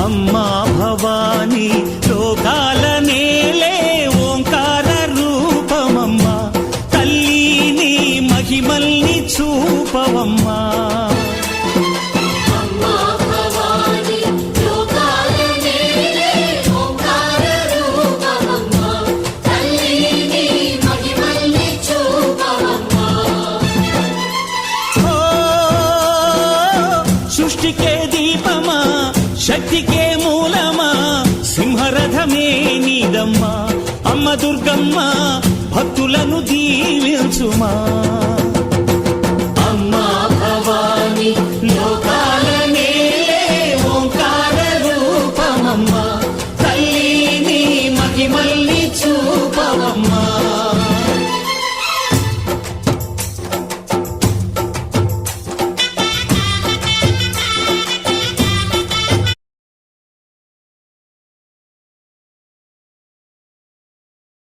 అమ్మా భవానీ లోకాల నేలే ఓంకార రూపమమ్మా తల్లి నీ మహిమల్ని చూపవమ్మా సృష్టికే దీపమా శక్తికే మూలమా సింహరథమే నీదమ్మా అమ్మ దుర్గమ్మ భక్తులను దీవించుమా